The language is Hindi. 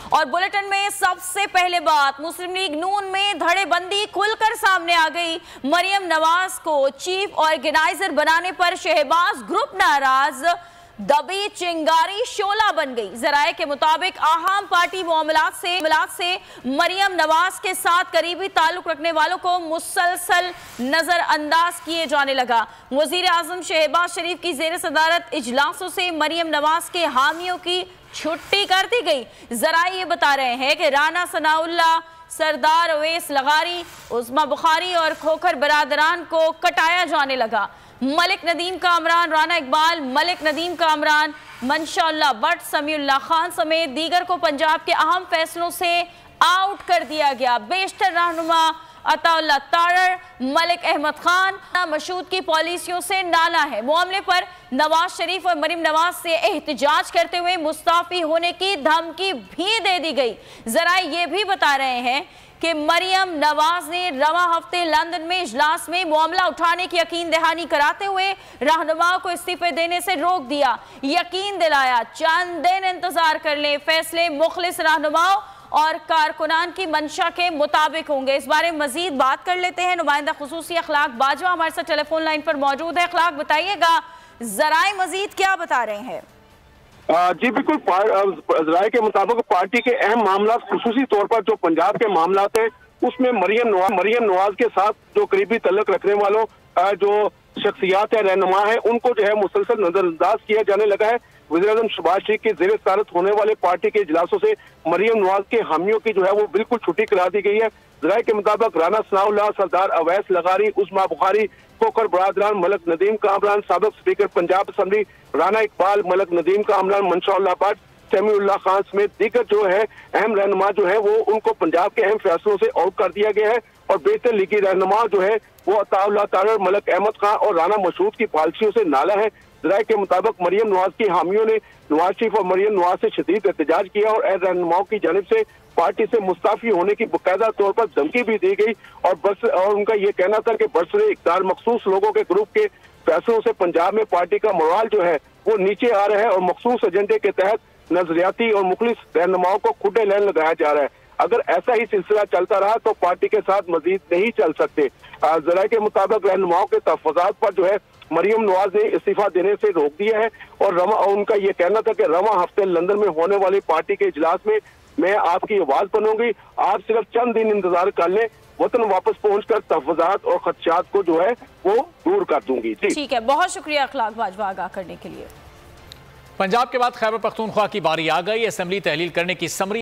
और बुलेटिन में सबसे पहले बात, मुस्लिम लीग नून में धड़ेबंदी खुलकर सामने आ गई। मरियम नवाज को चीफ ऑर्गेनाइजर बनाने पर शहबाज ग्रुप नाराज, दबी चिंगारी शोला बन गई। जराये के मुताबिक अहम पार्टी मामलात से मरियम नवाज के साथ करीबी ताल्लुक रखने वालों को मुसलसल नजरअंदाज किए जाने लगा। वजीर आजम शहबाज शरीफ की जेर सदारत इजलासों से मरियम नवाज के हामियों की छुट्टी कर दी गई। जराये ये बता रहे हैं कि राना सनाउल्लाह, सरदार अवैस लगारी, उस्मा बुखारी और खोखर बरादरान को कटाया जाने लगा। मलिक नदीम कामरान, राना इकबाल, मलिक नदीम कामरान, मंशाउल्लाह भट्ट, समीउल्लाह खान समेत दीगर को पंजाब के अहम फैसलों से आउट कर दिया गया। बेशतर रहनुमा अताउल्लाह तारर, मलिक अहमद खान मशहूद की पॉलिसियों से नाला है। मामले पर नवाज शरीफ और मरियम नवाज से एहतजाज करते हुए मुस्ताफी होने की धमकी भी दे दी गई। जरा ये भी बता रहे हैं कि मरियम नवाज ने रवा हफ्ते लंदन में इजलास में मामला उठाने की यकीन दहानी कराते हुए रहनुमाओं को इस्तीफे देने से रोक दिया। यकीन दिलाया चंद दिन इंतजार कर लें, फैसले मुखलिस रहनुमाओं और कारकुनान की मंशा के मुताबिक होंगे। इस बारे में मजीद बात कर लेते हैं। नुमाइंदा खुसूसी अखलाक बाजवा हमारे साथ टेलीफोन लाइन पर मौजूद है। अखलाक, बताइएगा जराए मजीद क्या बता रहे हैं? जी बिल्कुल, जराये के मुताबिक पार्टी के अहम मामला खुसूसी तौर पर जो पंजाब के मामला है उसमें मरियम नवाज के साथ जो करीबी तल्लुक रखने वालों जो शख्सियात है, रहनुमा है, उनको जो है मुसलसल नजरअंदाज किया जाने लगा है। वज़ीर आज़म शहबाज शरीफ के ज़ेर सदारत होने वाले पार्टी के इजलासों से मरियम नवाज के हामियों की जो है वो बिल्कुल छुट्टी करा दी गई है। जराये के मुताबिक राना सनाउल्लाह, सरदार अवैस लगारी, उस्मा बुखारी, खोखर बरादरान, मलिक नदीम कामरान, साबिक स्पीकर पंजाब असम्बली राना इकबाल, मलिक नदीम कामरान, मंशाउल्लाह भट्ट, समीउल्लाह खान समेत दीगर जो है अहम रहनुमा जो है वो उनको पंजाब के अहम फैसलों से आउट कर दिया गया है। और बेहतर लीगी रहनुमा जो है वो अताउल्लाह तारर, मलिक अहमद खान और राना मशहूद की पॉलिसियों से नाला है। जराये के मुताबिक मरियम नवाज की हामियों ने नवाज शरीफ और मरियम नवाज से शदीद एहतजाज किया और रहनुमाओं की जानिब से पार्टी से मुस्ताफी होने की बाकायदा तौर पर धमकी भी दी गई। और उनका ये कहना था कि बरसरे इक़्तिदार मखसूस लोगों के ग्रुप के फैसलों से पंजाब में पार्टी का मोराल जो है वो नीचे आ रहा है और मखसूस एजेंडे के तहत नजरियाती और मुखलिस रहनुमाओं को खुदे लैन लगाया जा रहा है। अगर ऐसा ही सिलसिला चलता रहा तो पार्टी के साथ मजीद नहीं चल सकते। जराये के मुताबिक रहनुमाओं के तहफ़्फ़ुज़ात पर जो है मरियम नवाज ने इस्तीफा देने से रोक दिया है और उनका ये कहना था कि रवा हफ्ते लंदन में होने वाली पार्टी के इजलास में मैं आपकी आवाज बनूंगी, आप सिर्फ चंद दिन इंतजार कर लें, वतन वापस पहुंचकर तहफ़्फ़ुज़ात और खदशात को जो है वो दूर कर दूंगी। ठीक है, बहुत शुक्रिया अखलाक बाजवा आगाह करने के लिए। पंजाब के बाद खैबर पख्तूनख्वा की बारी आ गई। असेंबली तहलील करने की समरी